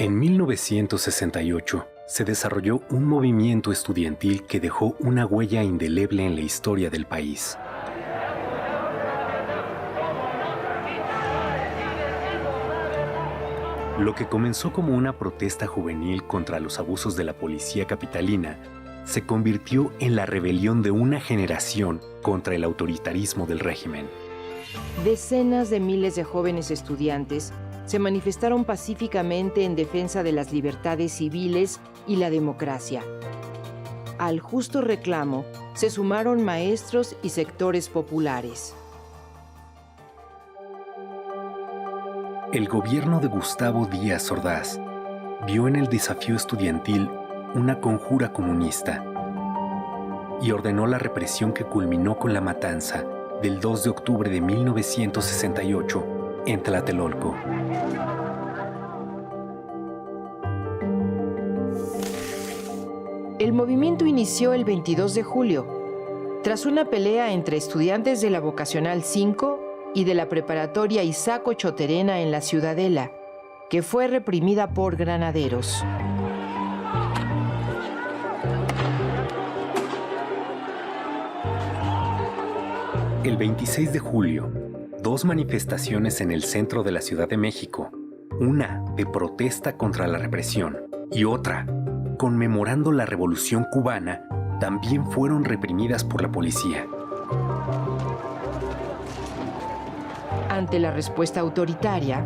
En 1968 se desarrolló un movimiento estudiantil que dejó una huella indeleble en la historia del país. Lo que comenzó como una protesta juvenil contra los abusos de la policía capitalina se convirtió en la rebelión de una generación contra el autoritarismo del régimen. Decenas de miles de jóvenes estudiantes se manifestaron pacíficamente en defensa de las libertades civiles y la democracia. Al justo reclamo se sumaron maestros y sectores populares. El gobierno de Gustavo Díaz Ordaz vio en el desafío estudiantil una conjura comunista y ordenó la represión que culminó con la matanza del 2 de octubre de 1968 en Tlatelolco. El movimiento inició el 22 de julio, tras una pelea entre estudiantes de la Vocacional 5 y de la Preparatoria Isaac Ochoterena en la Ciudadela, que fue reprimida por granaderos. El 26 de julio, dos manifestaciones en el centro de la Ciudad de México, una de protesta contra la represión y otra conmemorando la Revolución Cubana, también fueron reprimidas por la policía. Ante la respuesta autoritaria,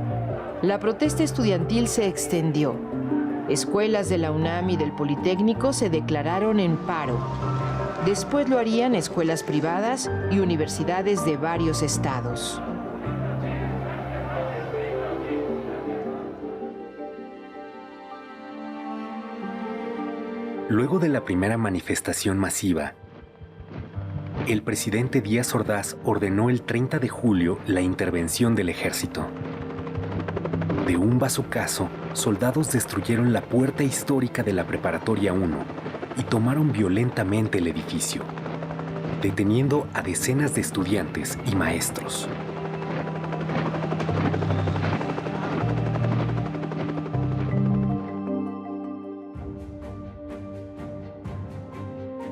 la protesta estudiantil se extendió. Escuelas de la UNAM y del Politécnico se declararon en paro. Después lo harían escuelas privadas y universidades de varios estados. Luego de la primera manifestación masiva, el presidente Díaz Ordaz ordenó el 30 de julio la intervención del ejército. De un bazucazo, soldados destruyeron la puerta histórica de la Preparatoria 1 y tomaron violentamente el edificio, deteniendo a decenas de estudiantes y maestros.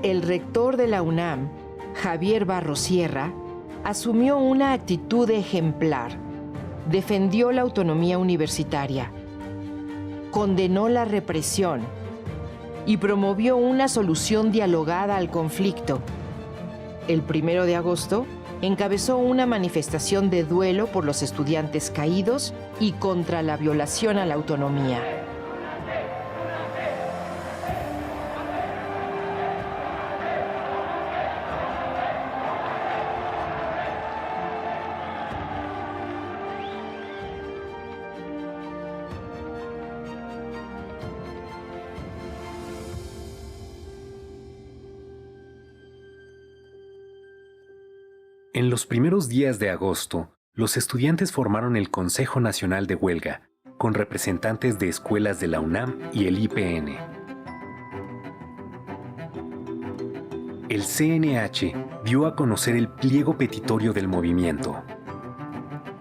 El rector de la UNAM, Javier Barros Sierra, asumió una actitud ejemplar. Defendió la autonomía universitaria, condenó la represión y promovió una solución dialogada al conflicto. El 1 de agosto encabezó una manifestación de duelo por los estudiantes caídos y contra la violación a la autonomía. En los primeros días de agosto, los estudiantes formaron el Consejo Nacional de Huelga, con representantes de escuelas de la UNAM y el IPN. El CNH dio a conocer el pliego petitorio del movimiento.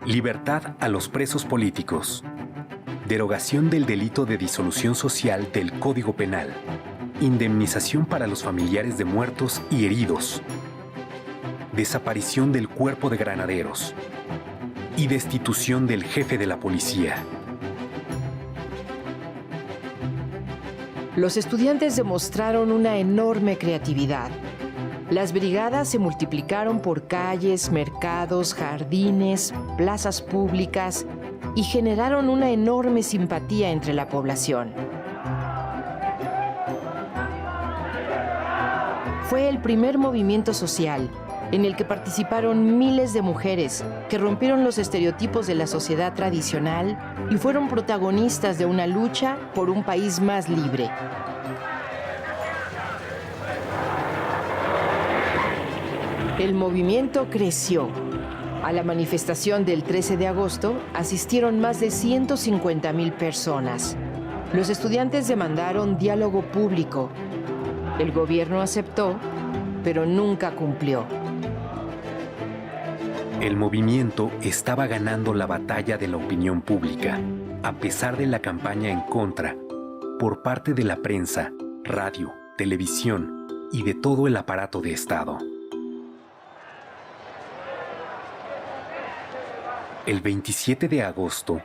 Libertad a los presos políticos. Derogación del delito de disolución social del Código Penal. Indemnización para los familiares de muertos y heridos. Desaparición del cuerpo de granaderos y destitución del jefe de la policía. Los estudiantes demostraron una enorme creatividad. Las brigadas se multiplicaron por calles, mercados, jardines, plazas públicas y generaron una enorme simpatía entre la población. Fue el primer movimiento social en el que participaron miles de mujeres que rompieron los estereotipos de la sociedad tradicional y fueron protagonistas de una lucha por un país más libre. El movimiento creció. A la manifestación del 13 de agosto asistieron más de 150,000 personas. Los estudiantes demandaron diálogo público. El gobierno aceptó, pero nunca cumplió. El movimiento estaba ganando la batalla de la opinión pública a pesar de la campaña en contra por parte de la prensa, radio, televisión y de todo el aparato de Estado. El 27 de agosto,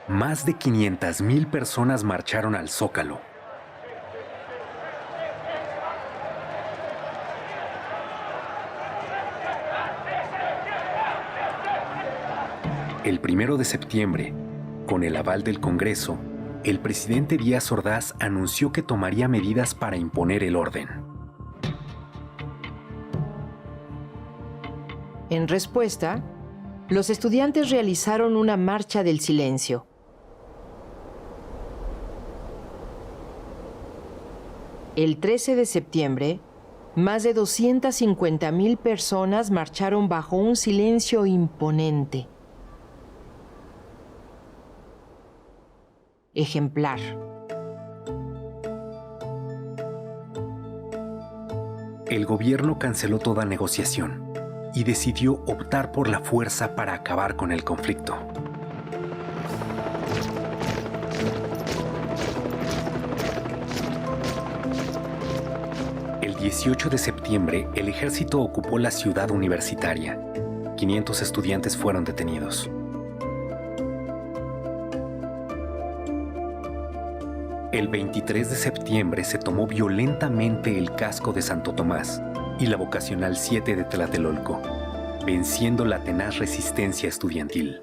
más de 500,000 personas marcharon al Zócalo. El 1 de septiembre, con el aval del Congreso, el presidente Díaz Ordaz anunció que tomaría medidas para imponer el orden. En respuesta, los estudiantes realizaron una marcha del silencio. El 13 de septiembre, más de 250,000 personas marcharon bajo un silencio imponente. Ejemplar. El gobierno canceló toda negociación y decidió optar por la fuerza para acabar con el conflicto. El 18 de septiembre, el ejército ocupó la ciudad universitaria. 500 estudiantes fueron detenidos. El 23 de septiembre se tomó violentamente el casco de Santo Tomás y la Vocacional 7 de Tlatelolco, venciendo la tenaz resistencia estudiantil.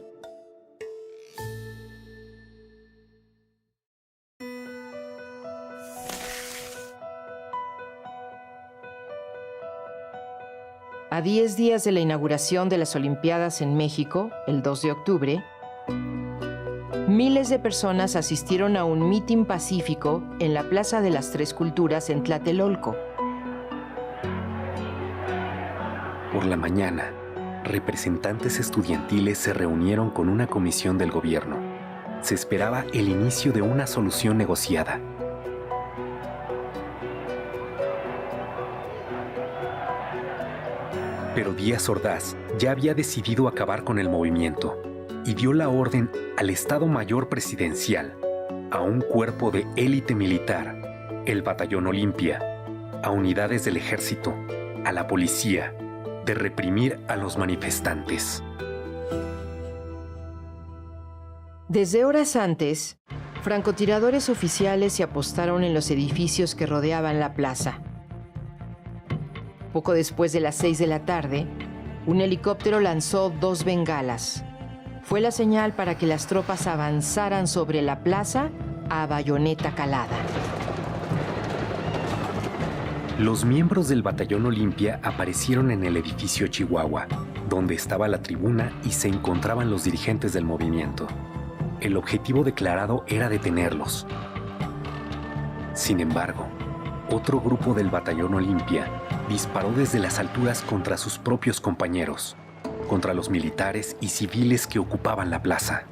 A 10 días de la inauguración de las Olimpiadas en México, el 2 de octubre, miles de personas asistieron a un mitin pacífico en la Plaza de las Tres Culturas en Tlatelolco. Por la mañana, representantes estudiantiles se reunieron con una comisión del gobierno. Se esperaba el inicio de una solución negociada. Pero Díaz Ordaz ya había decidido acabar con el movimiento y dio la orden al Estado Mayor Presidencial, a un cuerpo de élite militar, el Batallón Olimpia, a unidades del ejército, a la policía, de reprimir a los manifestantes. Desde horas antes, francotiradores oficiales se apostaron en los edificios que rodeaban la plaza. Poco después de las 6 de la tarde, un helicóptero lanzó 2 bengalas. Fue la señal para que las tropas avanzaran sobre la plaza a bayoneta calada. Los miembros del Batallón Olimpia aparecieron en el edificio Chihuahua, donde estaba la tribuna y se encontraban los dirigentes del movimiento. El objetivo declarado era detenerlos. Sin embargo, otro grupo del Batallón Olimpia disparó desde las alturas contra sus propios compañeros, contra los militares y civiles que ocupaban la plaza.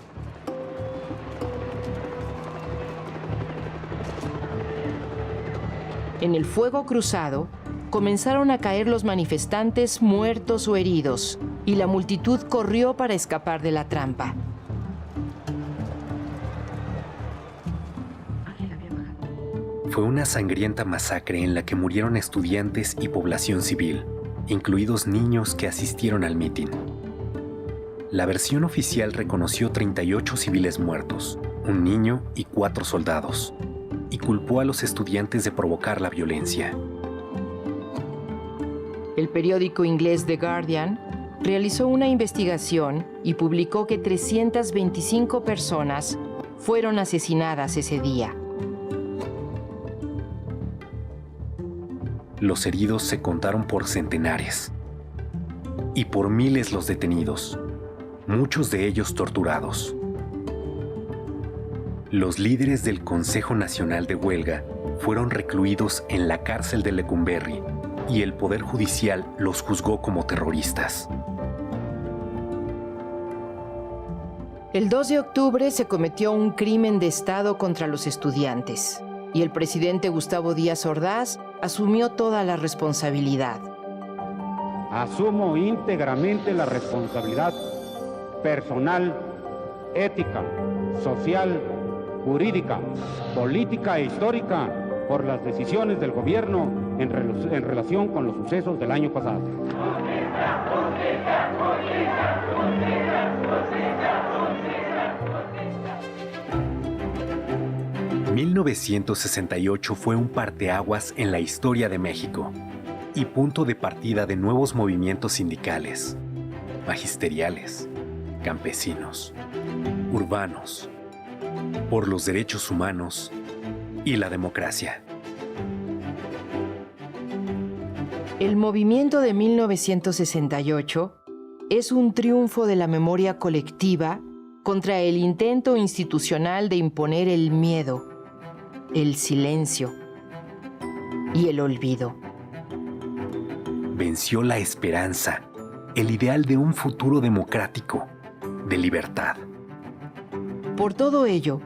En el fuego cruzado, comenzaron a caer los manifestantes muertos o heridos, y la multitud corrió para escapar de la trampa. Fue una sangrienta masacre en la que murieron estudiantes y población civil, incluidos niños que asistieron al mitin. La versión oficial reconoció 38 civiles muertos, un niño y 4 soldados, y culpó a los estudiantes de provocar la violencia. El periódico inglés The Guardian realizó una investigación y publicó que 325 personas fueron asesinadas ese día. Los heridos se contaron por centenares y por miles los detenidos, muchos de ellos torturados. Los líderes del Consejo Nacional de Huelga fueron recluidos en la cárcel de Lecumberri y el Poder Judicial los juzgó como terroristas. El 2 de octubre se cometió un crimen de Estado contra los estudiantes y el presidente Gustavo Díaz Ordaz asumió toda la responsabilidad. Asumo íntegramente la responsabilidad personal, ética, social, jurídica, política e histórica por las decisiones del gobierno en relación con los sucesos del año pasado. 1968 fue un parteaguas en la historia de México y punto de partida de nuevos movimientos sindicales, magisteriales, campesinos, urbanos, por los derechos humanos y la democracia. El movimiento de 1968 es un triunfo de la memoria colectiva contra el intento institucional de imponer el miedo, el silencio y el olvido. Venció la esperanza, el ideal de un futuro democrático, de libertad. Por todo ello,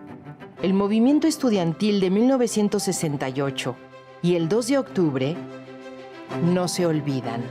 el movimiento estudiantil de 1968 y el 2 de octubre no se olvidan.